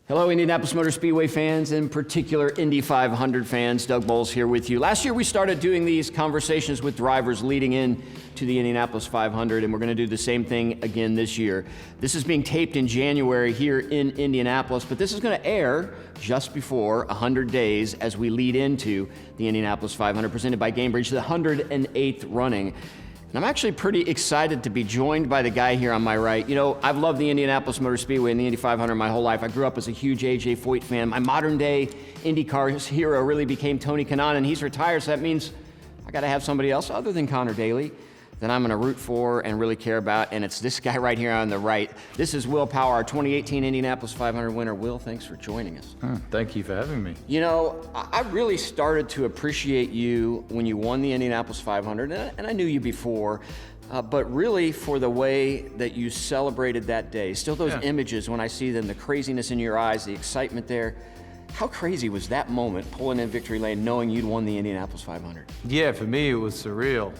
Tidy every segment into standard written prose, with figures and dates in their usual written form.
Hello, Indianapolis Motor Speedway fans, in particular Indy 500 fans. Doug Boles here with you. Last year we started doing these conversations with drivers leading in to the Indianapolis 500, and we're going to do the same thing again this year. This is being taped in January here in Indianapolis, but this is going to air just before 100 days as we lead into the Indianapolis 500 presented by Gainbridge, the 108th running. And I'm actually pretty excited to be joined by the guy here on my right. You know, I've loved the Indianapolis Motor Speedway and the Indy 500 my whole life. I grew up as a huge A.J. Foyt fan. My modern day IndyCar hero really became Tony Kanaan, and he's retired, so that means I gotta have somebody else other than Connor Daly that I'm gonna root for and really care about, and it's this guy right here on the right. This is Will Power, our 2018 Indianapolis 500 winner. Will, thanks for joining us. Thank you for having me. You know, I really started to appreciate you when you won the Indianapolis 500, and I knew you before, but really for the way that you celebrated that day. Still those images, when I see them, the craziness in your eyes, the excitement there. How crazy was that moment, pulling in victory lane, knowing you'd won the Indianapolis 500? Yeah, for me it was surreal.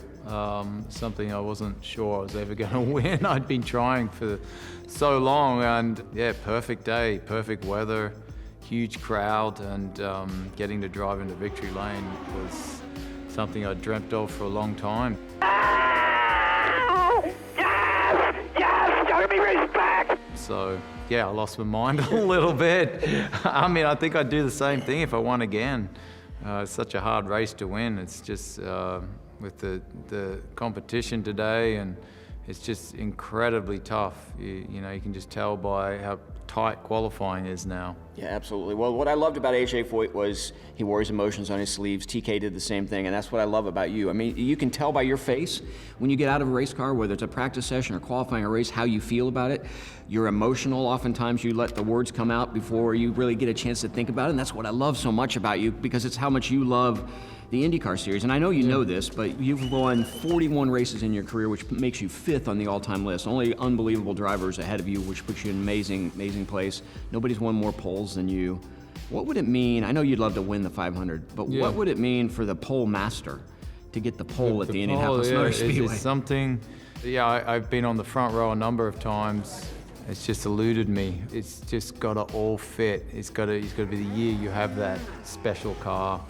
Something I wasn't sure I was ever going to win. I'd been trying for so long, and yeah, perfect day, perfect weather, huge crowd, and getting to drive into victory lane was something I dreamt of for a long time. Yes, gotta be raced back. So yeah, I lost my mind a little bit. I mean, I think I'd do the same thing if I won again. It's such a hard race to win. It's just with the competition today, and it's just incredibly tough. You know, you can just tell by how tight qualifying is now. Yeah, absolutely. Well, what I loved about A.J. Foyt was he wore his emotions on his sleeves. TK did the same thing, and that's what I love about you. I mean, you can tell by your face when you get out of a race car, whether it's a practice session or qualifying a race, how you feel about it. You're emotional. Oftentimes you let the words come out before you really get a chance to think about it, and that's what I love so much about you, because it's how much you love the INDYCAR Series. And I know you know this, but you've won 41 races in your career, which makes you 5th on the all-time list. Only unbelievable drivers ahead of you, which puts you in an amazing, amazing place. Nobody's won more poles than you. What would it mean? I know you'd love to win the 500, but what would it mean for the pole master to get the pole at the Indianapolis Motor Speedway? It's something, I've been on the front row a number of times. It's just eluded me. It's just got to all fit. It's got to be the year you have that special car.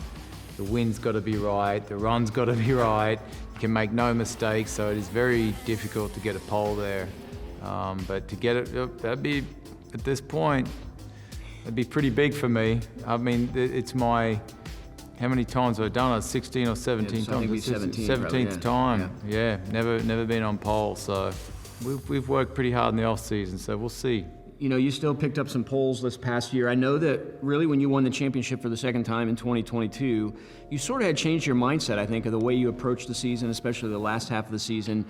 The wind's got to be right, the run's got to be right, you can make no mistakes, so it is very difficult to get a pole there. But to get it, that'd be, at this point, that'd be pretty big for me. I mean, it's my, how many times have I done it? 16 or 17 times? I think 17, 17th time, yeah. Never been on pole, so we've worked pretty hard in the off season, so we'll see. You know, you still picked up some poles this past year. I know that really when you won the championship for the second time in 2022, you sort of had changed your mindset, I think, of the way you approached the season, especially the last half of the season.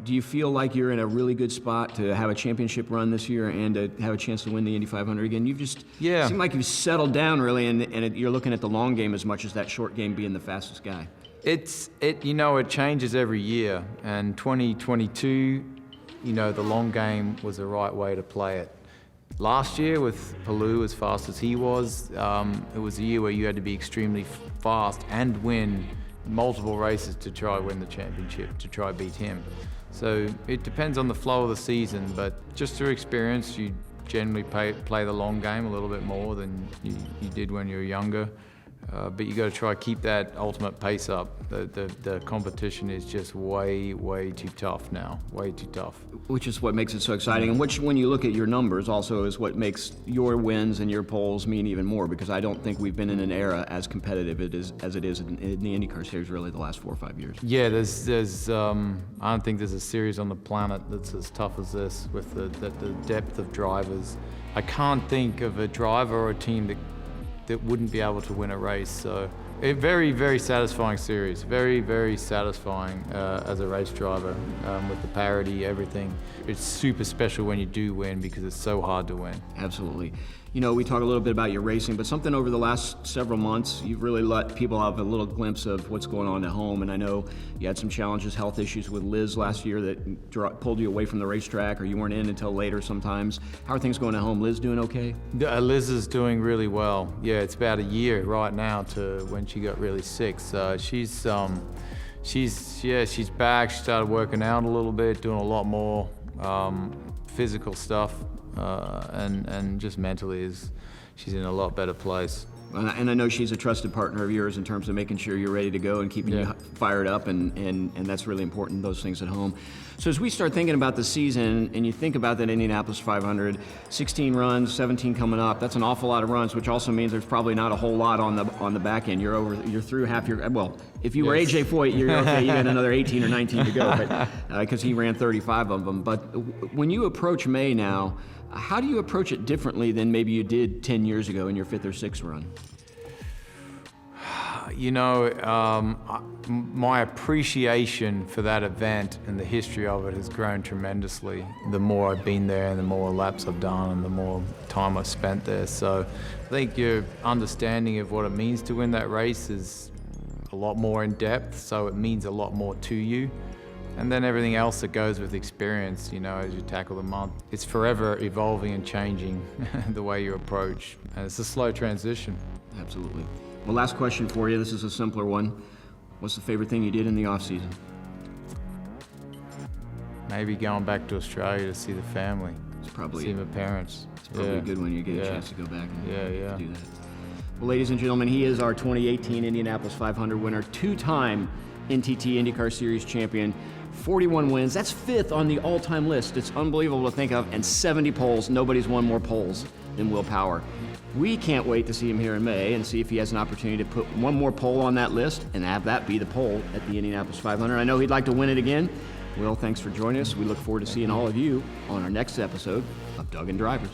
Do you feel like you're in a really good spot to have a championship run this year and to have a chance to win the Indy 500 again? You've just seemed like you've settled down really, and you're looking at the long game as much as that short game being the fastest guy. You know, it changes every year, and 2022, you know, the long game was the right way to play it. Last year with Palou as fast as he was, it was a year where you had to be extremely fast and win multiple races to try win the championship, to try beat him. So it depends on the flow of the season, but just through experience, you generally play the long game a little bit more than you did when you were younger. But you got to try to keep that ultimate pace up. The competition is just way too tough now, way too tough. Which is what makes it so exciting, and which, when you look at your numbers, also is what makes your wins and your poles mean even more, because I don't think we've been in an era as competitive as it is in the IndyCar Series really the last 4 or 5 years. Yeah, there's I don't think there's a series on the planet that's as tough as this, with the depth of drivers. I can't think of a driver or a team that wouldn't be able to win a race. So a very satisfying series, very satisfying as a race driver, with the parity, everything. It's super special when you do win, because it's so hard to win. Absolutely. You know, we talk a little bit about your racing, but something over the last several months, you've really let people have a little glimpse of what's going on at home. And I know you had some challenges, health issues with Liz last year that pulled you away from the racetrack, or you weren't in until later sometimes. How are things going at home? Liz doing okay? Liz is doing really well. Yeah, it's about a year right now to when she got really sick. So she's back. She started working out a little bit, doing a lot more physical stuff. And just mentally is she's in a lot better place. And I know she's a trusted partner of yours in terms of making sure you're ready to go and keeping you fired up, and that's really important, those things at home. So as we start thinking about the season, and you think about that Indianapolis 500, 16 runs, 17 coming up, that's an awful lot of runs, which also means there's probably not a whole lot on the back end. You're through half your, well, if you were AJ Foyt, you're okay, you got another 18 or 19 to go, but because he ran 35 of them. But when you approach May now, how do you approach it differently than maybe you did 10 years ago in your 5th or 6th run? You know, my appreciation for that event and the history of it has grown tremendously. The more I've been there and the more laps I've done and the more time I've spent there. So I think your understanding of what it means to win that race is a lot more in depth, so it means a lot more to you. And then everything else that goes with experience, you know, as you tackle the month. It's forever evolving and changing the way you approach. And it's a slow transition. Absolutely. Well, last question for you. This is a simpler one. What's the favorite thing you did in the off-season? Maybe going back to Australia to see the family. It's probably see my parents. It's probably a good one. You get a chance to go back and do that. Well, ladies and gentlemen, he is our 2018 Indianapolis 500 winner, 2-time NTT INDYCAR Series champion, 41 wins. That's 5th on the all-time list. It's unbelievable to think of, and 70 poles. Nobody's won more poles than Will Power. We can't wait to see him here in May and see if he has an opportunity to put one more pole on that list and have that be the pole at the Indianapolis 500. I know he'd like to win it again. Will, thanks for joining us. We look forward to seeing all of you on our next episode of Doug and Drivers.